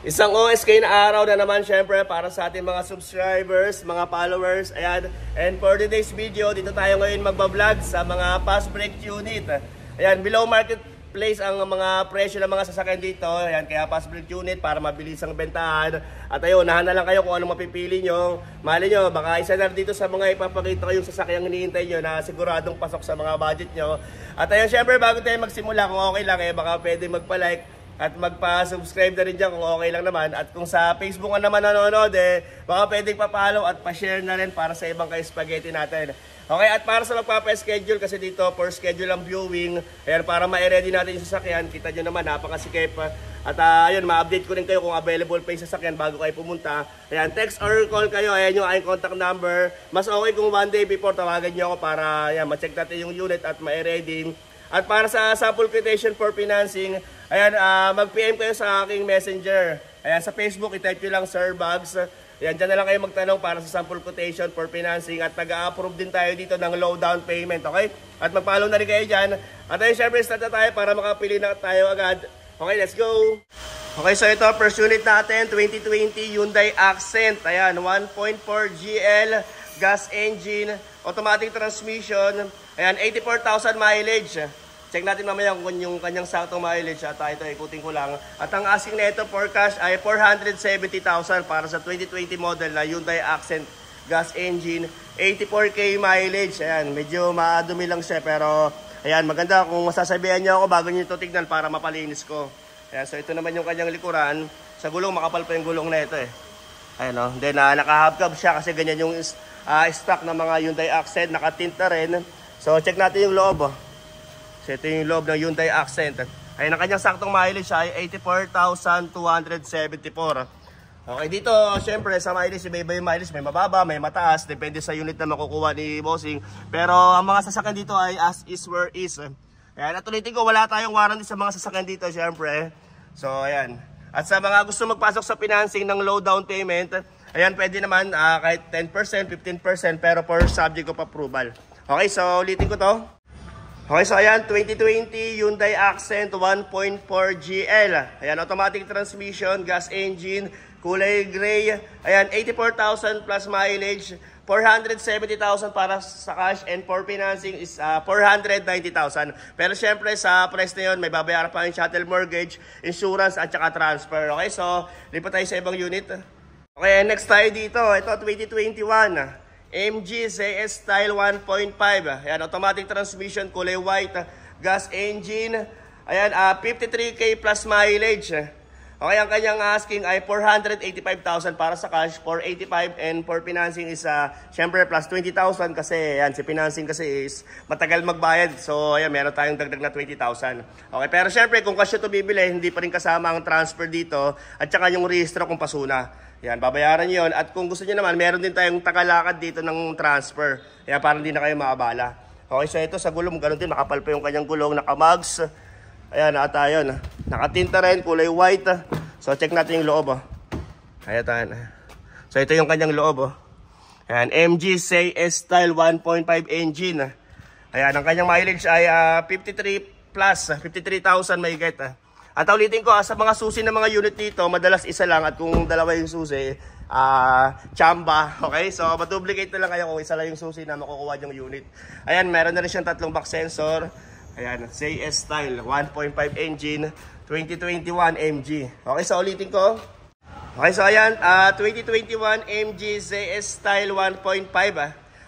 Isang OSK na araw na naman syempre para sa ating mga subscribers, mga followers. Ayan. And for today's video, dito tayo ngayon magbablog sa mga fast brake unit. Ayan, below market place ang mga presyo ng mga sasakyan dito. Ayan, kaya fast brake unit para mabilis ang bentahan. At ayun, nahan na lang kayo kung anong mapipili nyo. Mali nyo, baka isa na dito sa mga ipapakita ko yung sasakyang hinihintay nyo na siguradong pasok sa mga budget nyo. At ayun, syempre bago tayo magsimula, kung okay lang, baka pwede magpa-like at magpa-subscribe na rin dyan kung okay lang naman. At kung sa Facebook ka naman nanonood, baka pwedeng pa-follow at pa-share na rin para sa ibang ka-spaghetti natin. Okay, at para sa magpapa-schedule, kasi dito for schedule ang viewing, ayan, para ma-ready natin yung sasakyan. Kita nyo naman, napakasikip. At ayun, ma-update ko rin kayo kung available pa yung sasakyan bago kayo pumunta. Ayan, text or call kayo, ayan yung aking contact number. Mas okay kung one day before tawagan nyo ako para ma-check natin yung unit at ma-ready. At para sa sample quotation for financing, ayan, mag-PM kayo sa aking messenger. Ayan, sa Facebook, i-type nyo lang Sir Bugs. Ayan, dyan na lang kayo magtanong para sa sample quotation for financing. At nag-approve din tayo dito ng low down payment, okay? At mag-follow na rin kayo dyan. At ayun, syempre, start na tayo para makapili na tayo agad. Okay, let's go! Okay, so ito, first unit natin, 2020 Hyundai Accent. Ayan, 1.4 GL, gas engine, automatic transmission. Ayan, 84,000 mileage. Check natin mamaya kung yung kanyang saktong mileage. At ito, ikutin ko lang. At ang asking na ito for cash ay 470,000 para sa 2020 model na Hyundai Accent gas engine. 84K mileage. Ayan, medyo madumi lang siya. Pero, ayan, maganda kung masasabihan niyo ako bago niyo ito tignan para mapalinis ko. Ayan, so ito naman yung kanyang likuran. Sa gulong, makapal pa yung gulong na ito Ayan, no? Then, naka-hubcap siya kasi ganyan yung stock ng mga Hyundai Accent. Nakatint na rin. So, check natin yung loob. So, ito yung loob ng Hyundai Accent. Ayun, ang kanyang saktong mileage ay 84,274. Okay, dito, syempre, sa mileage, iba-iba yung mileage. May mababa, may mataas. Depende sa unit na makukuha ni Bossing. Pero, ang mga sasakyan dito ay as is where is. Ayan, at ulitin ko, wala tayong warranty sa mga sasakyan dito, syempre. So, ayan. At sa mga gusto magpasok sa financing ng low down payment, ayan, pwede naman kahit 10%, 15%, pero for subject of approval. Okay, so ulitin ko to. Okay, so ayan, 2020 Hyundai Accent 1.4 GL. Ayan, automatic transmission, gas engine, kulay gray. Ayan, 84,000 plus mileage. 470,000 para sa cash and for financing is 490,000. Pero syempre sa price na yun, may babayaran pa yung shuttle mortgage, insurance at saka transfer. Okay, so lipat tayo sa ibang unit. Okay, next tayo dito. Ito, 2021. MG ZS Style 1.5. Ayan, automatic transmission, kulay white, gas engine. Ayan, 53K plus mileage. Okay, ang kanyang asking ay 485,000 para sa cash, 485, and for financing is syempre plus 20,000 kasi ayan, si financing kasi is matagal magbayad. So ayan, meron tayong dagdag na 20,000. Okay, pero syempre kung cash ito bibili, hindi pa rin kasama ang transfer dito at saka yung rehistro kung pasuna. Yan, babayaran nyo yun. At kung gusto nyo naman, meron din tayong takalakad dito ng transfer. Yan, para hindi na kayo maabala. Okay, so ito sa gulong, ganoon din. Nakapal pa yung kanyang gulong, naka-mugs. Ayan, at ayun. Nakatinta rin, kulay white. So, check natin yung loob. Ayan. So, ito yung kanyang loob. Ayan, MG ZS Style 1.5 engine. Ayan, ang kanyang mileage ay 53 plus, 53,000 may get. At ulitin ko, sa mga susi ng mga unit dito, madalas isa lang at kung dalawa yung susi, chamba. Okay, so maduplicate na lang kayo kung isa lang yung susi na makukuha yung unit. Ayan, meron na rin siyang tatlong back sensor. Ayan, ZS Style, 1.5 engine, 2021 MG. Okay, so ulitin ko. Okay, so ayan, 2021 MG ZS Style 1.5.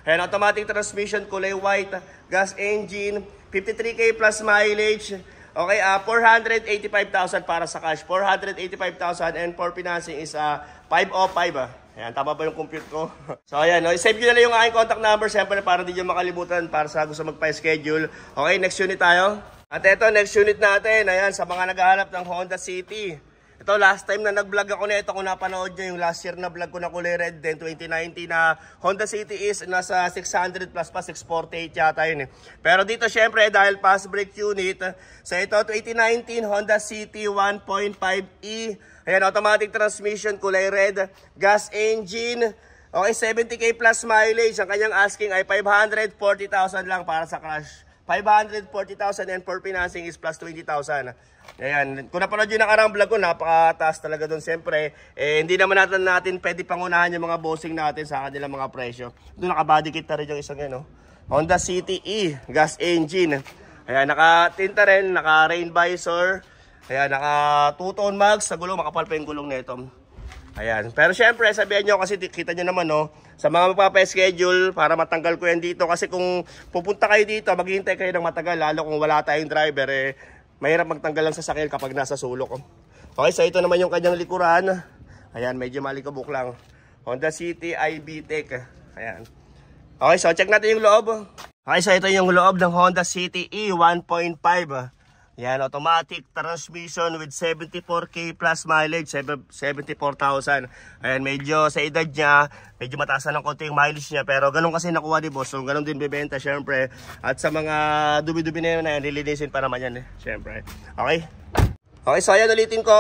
Ayan, automatic transmission, kulay white, gas engine, 53K plus mileage. Okay, 485,000 para sa cash, 485,000, and for financing is 505. Ayan, tama ba yung compute ko? So ayan, save nyo na lang yung aking contact number siyempre para hindi nyo makalimutan para sa gusto magpa-schedule. Okay, next unit tayo. At ito, next unit natin, ayan, sa mga naghahanap ng Honda City. Ito, last time na nag-vlog ako na ito, kung napanood nyo yung last year na vlog ko na kulay red din, 2019 na Honda City is nasa 600 plus pa, 648 yata yun Pero dito syempre, dahil fast brake unit, so ito, 2019 Honda City 1.5e, ayan, automatic transmission, kulay red, gas engine, okay, 70K plus mileage, ang kanyang asking ay 540,000 lang para sa cash. 540,000 and for financing is plus 20,000. Ayan, kung napanood yung nakarang vlog ko, napakataas talaga doon. Siyempre, hindi naman natin pwede pangunahan yung mga bossing natin sa kanilang mga presyo. Doon naka-body kit na rin yung isang yan, no? Honda City E, gas engine. Ayan, naka-tinta rin, naka-rain visor. Ayan, naka-two-tone mags sa gulong, makapal pa yung gulong nito. Ayan, pero syempre, sabihan nyo kasi kita nyo naman, no? Sa mga magpapa-schedule, para matanggal ko yan dito. Kasi kung pupunta kayo dito, maghihintay kayo ng matagal, lalo kung wala tayong driver, mahirap magtanggal lang sa sakil kapag nasa sulok. Okay, so ito naman yung kanyang likuran. Ayan, medyo malikabok lang. Honda City IB Tech. Ayan. Okay, so check natin yung loob. Okay, so ito yung loob ng Honda City E 1.5. Ayan, automatic transmission with 74k plus mileage, 74,000. Ayan, medyo sa edad niya, medyo mataas na ng konti yung mileage niya. Pero ganun kasi nakuha ni boss. So ganun din bibenta, syempre. At sa mga dubi-dubi na yun, lilinisin pa naman yan, syempre. Okay? Okay, so ayan, ulitin ko.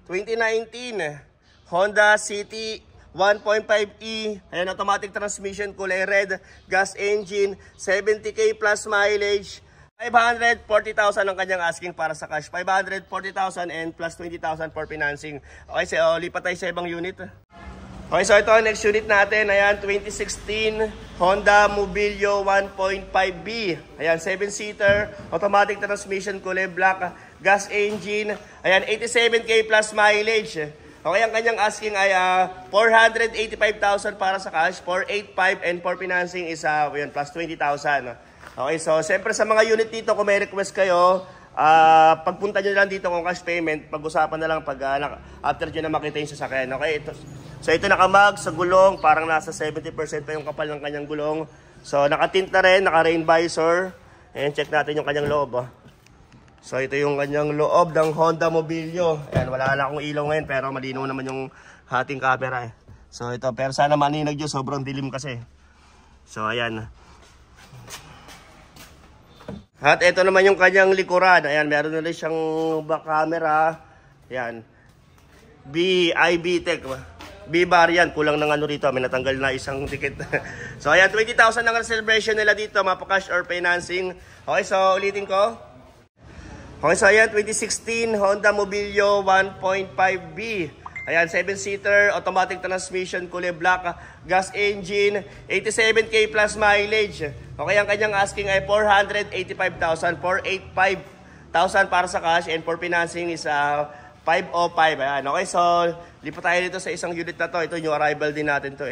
2019 Honda City 1.5e. Ayan, automatic transmission, kulay red, gas engine, 70k plus mileage. 540,000 ang kanyang asking para sa cash. 540,000 and plus 20,000 for financing. Okay, so lipat tayo sa ibang unit. Okay, so ito ang next unit natin. Ayan, 2016 Honda Mobilio 1.5B. Ayan, 7-seater, automatic transmission, kulay black, gas engine. Ayan, 87k plus mileage. Okay, ang kanyang asking ay 485,000 para sa cash, 485 and for financing is ayan, plus 20,000. Okay, so siyempre sa mga unit dito, kung may request kayo, pagpunta nyo lang dito kung cash payment, pag-usapan na lang pag after nyo na makita yung sasakyan. Okay, so ito nakamag sa gulong, parang nasa 70% pa yung kapal ng kanyang gulong. So nakatint na rin, naka-rain visor. Ayan, check natin yung kanyang loob. So ito yung kanyang loob ng Honda Mobilio. Ayan, wala na akong ilaw ngayon pero malinaw naman yung ating camera. So ito, pero sana maninag yun, sobrang dilim kasi. So ayan. At ito naman yung kanyang likuran. Ayan, meron na rin siyang back camera. Ayan. IB Tech. B-bar yan. Kulang ng ano rito. May natanggal na isang ticket. So ayan, 20,000 ang celebration nila dito. Mapa-cash or financing. Okay, so ulitin ko. Okay, so ayan, 2016 Honda Mobilio 1.5B. Ayan, 7-seater, automatic transmission, kulay black, gas engine, 87k plus mileage. Okay, ang kanyang asking ay 485,000, 485,000 para sa cash and for financing is 505. Ayan, okay, so lipat tayo dito sa isang unit na to. Ito yung arrival din natin to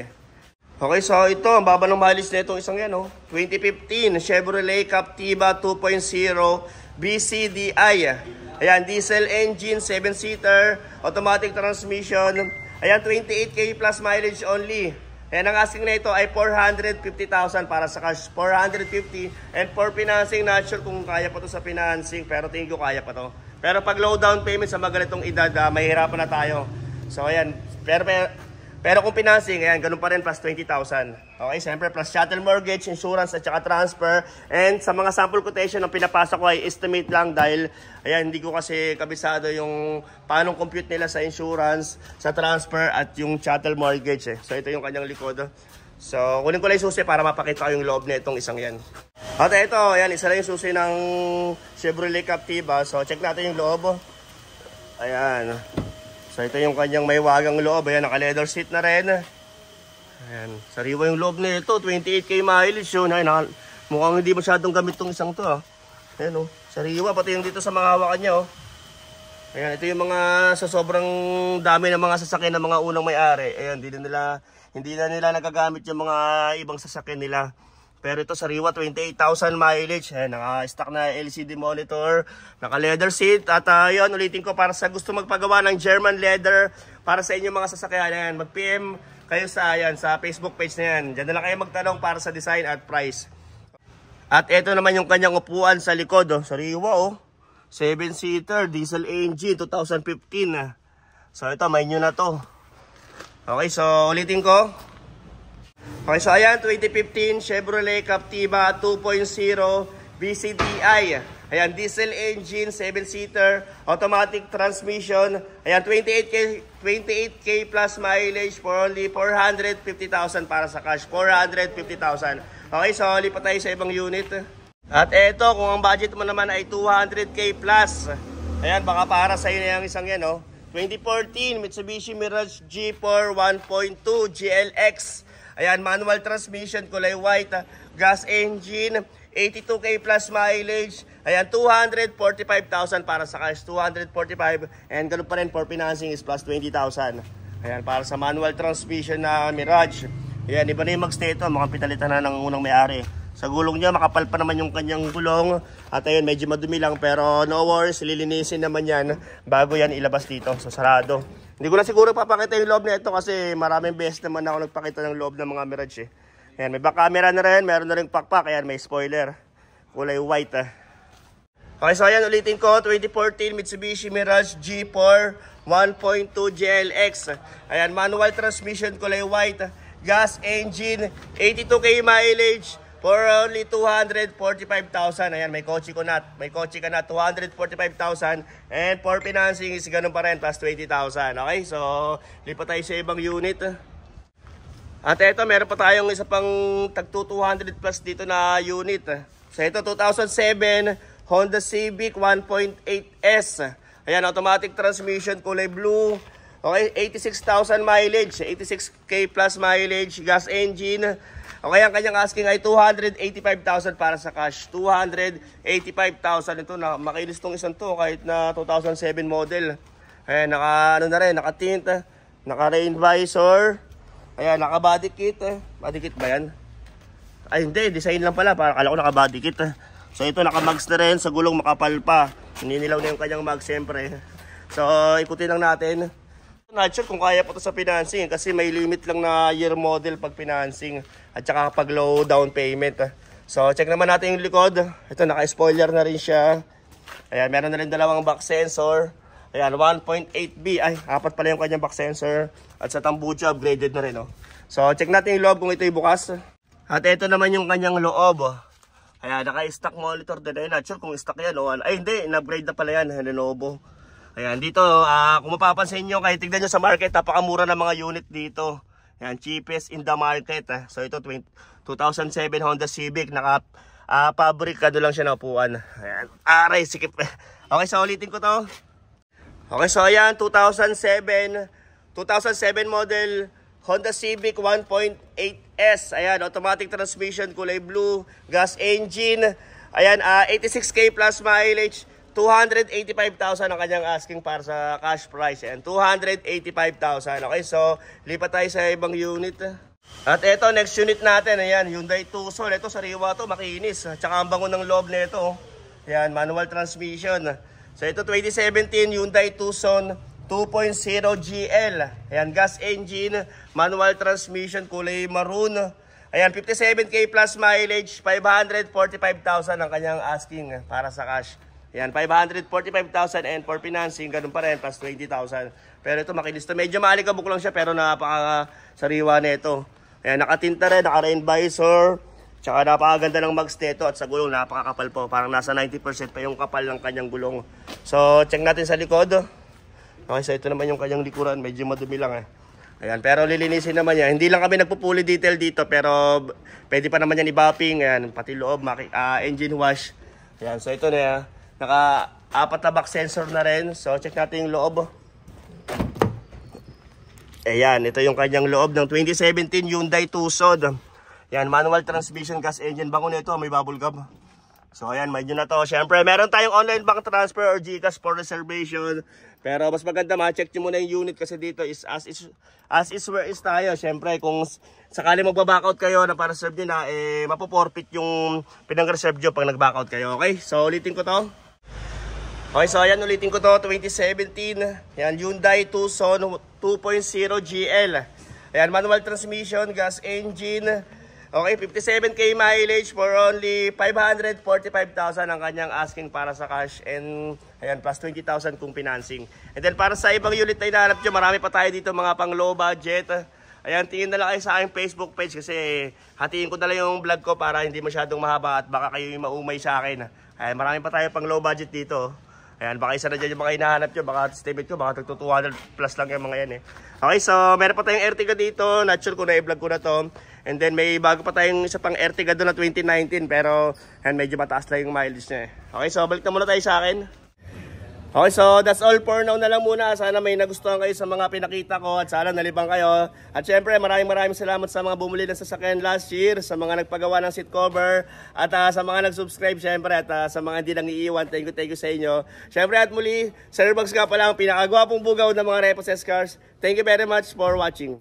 Okay, so ito, ang baba ng mileage na itong isang yan, 2015 Chevrolet Captiva 2.0 BCDI. Ayan, diesel engine, 7-seater, automatic transmission. Ayan, 28k plus mileage only. Ayan, ang asking na ito ay 450,000 para sa cash, 450. And for financing, not sure kung kaya pa to sa financing, pero tingin ko kaya pa to. Pero pag low down payment sa mga ganitong edad, mahirapan na tayo. So ayan, pero kung financing, ayan, ganun pa rin, plus 20,000. Okay, siyempre, plus shuttle mortgage, insurance, at saka transfer. And sa mga sample quotation, ang pinapasa ko ay estimate lang dahil, ayan, hindi ko kasi kabisado yung paano compute nila sa insurance, sa transfer, at yung shuttle mortgage. So, ito yung kanyang likod. So, kunin ko lang yung susi para mapakita ko yung loob na itong isang yan. At ito, ayan, isa lang yung susi ng Chevrolet Captiva. So, check natin yung loob. Ayan. So ito yung kanyang may wagang loob. Ayan, naka-leather seat na rin. Ayan, sariwa yung loob na ito. 28k mileage yun. Ayan, mukhang hindi masyadong gamit tong isang to. Ayan, sariwa. Pati yung dito sa mga hawakan niya. Ayan, ito yung mga sa sobrang dami ng mga sasakyan ng mga unang may-ari. Ayan, hindi na nila nagagamit yung mga ibang sasakyan nila. Pero ito sariwa, 28,000 mileage. Ayan, naka-stock na LCD monitor, naka-leather seat. At yun, ulitin ko, para sa gusto magpagawa ng German leather para sa inyong mga sasakyan, ayan, mag-PM kayo sa Facebook page na yan. Diyan na lang kayo magtanong para sa design at price. At ito naman yung kanyang upuan sa likod. Sariwa, 7-seater, diesel engine, 2015. So ito, may new na to. Okay, so ulitin ko. Okay, so ayan, 2015 Chevrolet Captiva 2.0 BCDI. Ayan, diesel engine, 7-seater, automatic transmission. Ayan, 28k plus mileage for only 450,000 para sa cash. 450,000. Okay, so lipat tayo sa ibang unit. At eto, kung ang budget mo naman ay 200k plus, ayan, baka para sa iyo na yung isang yan, 2014 Mitsubishi Mirage G4 1.2 GLX. Ayan, manual transmission, kulay white, gas engine, 82k plus mileage. Ayan, 245,000 para sa cash, 245. And ganun pa rin for financing is plus 20,000. Ayan, para sa manual transmission na Mirage. Ayan, iba na yung mag-state, mukhang pitalitan na ng unang may-ari. Sa gulong niya, makapal pa naman yung kanyang gulong. At ayun, medyo madumi lang. Pero no worries, lilinisin naman yan bago yan ilabas dito sa sarado. Hindi ko na siguro papakita yung loob na ito kasi maraming beses naman ako nagpakita ng loob ng mga Mirage. Ayan, may back camera na rin. Meron na rin pakpak. Ayan, may spoiler. Kulay white. Okay, so ayan, ulitin ko. 2014 Mitsubishi Mirage G4 1.2 GLX. Ayan, manual transmission, kulay white. Gas engine, 82k mileage. For only 245,000. Ayan, may kotse ka na 245,000. And for financing is ganun pa rin, plus 20,000. Okay, so lipat tayo sa ibang unit. At eto, meron pa tayong isa pang tagto 200 plus dito na unit. So ito, 2007 Honda Civic 1.8S. Ayan, automatic transmission, kulay blue. Okay, 86,000 mileage, 86k plus mileage, gas engine. Okay, ang kanyang asking ay 285,000 para sa cash. 285,000 ito, na makinis tong isang to kahit na 2007 model. Ayan, naka tint, naka rain visor. Ayan, naka body kit. Body kit ba yan? Ay hindi, design lang pala, para akala ko naka body kit. So ito, naka mags na rin, sa gulong makapal pa. Ninilaw na yung kanyang mags siyempre. So ikutin lang natin. Not sure kung kaya pa ito sa financing kasi may limit lang na year model pag financing at saka pag low down payment. So check naman natin yung likod. Ito, naka-spoiler na rin siya. Ayan, meron na rin dalawang back sensor. Ayan, 1.8B. Ay, apat pala yung kanyang back sensor. At sa tambucho, upgraded na rin. So check natin yung loob kung ito'y bukas. At ito naman yung kanyang loob. Ayan, naka-stock monitor din. Ay, not sure kung stock yan. Ay, hindi. In-upgrade na pala yan. Lenovo. Ayan, dito, kung mapapansin nyo, kahit tignan nyo sa market, napakamura ng mga unit dito. Ayan, cheapest in the market. So ito, 2007 Honda Civic, naka-pabrikado lang siya na upuan. Ayan, aray, sikip. Okay, so ulitin ko to. Okay, so ayan, 2007 model Honda Civic 1.8S. Ayan, automatic transmission, kulay blue, gas engine. Ayan, 86k plus mileage. 285,000 ang kanyang asking para sa cash price. Ayan, 285,000. Okay, so lipat tayo sa ibang unit. At ito, next unit natin, ayan, Hyundai Tucson. Ito, sariwa to, makinis. Tsaka ang bango ng loob nito. Ayan, manual transmission. So ito, 2017 Hyundai Tucson 2.0 GL. Ayan, gas engine, manual transmission, kulay maroon. Ayan, 57k plus mileage, 545,000 ang kanyang asking para sa cash. Ayan, 545,000 and for financing, ganun pa rin, plus 20,000. Pero ito, makinis to. Medyo maalikabok lang siya, pero napaka-sariwa na ito. Ayan, nakatinta rin, naka-rain visor. Tsaka napakaganda ng mags nito at sa gulong, napakakapal po. Parang nasa 90% pa yung kapal ng kanyang gulong. So, check natin sa likod. Okay, so ito naman yung kanyang likuran. Medyo madumi lang Ayan, pero lilinisin naman yan. Hindi lang kami nagpupuli detail dito, pero pwede pa naman yan i-bopping. Ayan, pati loob, engine wash. Ayan, so ito na naka-apat na back sensor na rin. So, check natin yung loob. Ayan, ito yung kanyang loob ng 2017 Hyundai Tucson. Ayan, manual transmission, gas engine. Bango nito, may bubble gum. So, ayan, medyo na to. Siyempre, meron tayong online bank transfer or GCash for reservation. Pero mas maganda, ma-check nyo muna yung unit kasi dito is as is where is tayo. Siyempre, kung sakali magba-backout kayo na para reserve nyo na, mapoporpit yung pinang-reserve nyo pag nag-backout kayo. Okay, so ulitin ko to. Okay, so ayan, ulitin ko to, 2017, ayan, Hyundai Tucson 2.0 GL. Ayan, manual transmission, gas engine. Okay, 57k mileage for only 545,000 ang kanyang asking para sa cash. And ayan, plus 20,000 kung financing. And then para sa ibang unit na hinahanap nyo, marami pa tayo dito mga pang low budget. Ayan, tingin na lang kayo sa aking Facebook page kasi hatiin ko na lang yung vlog ko para hindi masyadong mahaba at baka kayo yung maumay sa akin. Ayan, marami pa tayo pang low budget dito. Ayan, baka isa na dyan yung mga hinahanap nyo. Baka estimate ko, baka 200 plus lang yung mga yan eh. Okay, so meron pa tayong Ertiga dito. Not sure kung na-vlog ko na to. And then may bago pa tayong isa pang Ertiga doon na 2019. Pero yan, medyo mataas lang yung mileage niya eh. Okay, so balik na muna tayo sa akin. Okay, so that's all for now na lang muna. Sana may nagustuhan kayo sa mga pinakita ko at sana nalibang kayo. At syempre, maraming salamat sa mga bumili ng sasakyan last year, sa mga nagpagawa ng seat cover, at sa mga nag-subscribe syempre, at sa mga hindi nang iiwan. Thank you sa inyo. Syempre at muli, Sir Bugs nga pala ang pinakagwapong bugaw ng mga Reposes cars. Thank you very much for watching.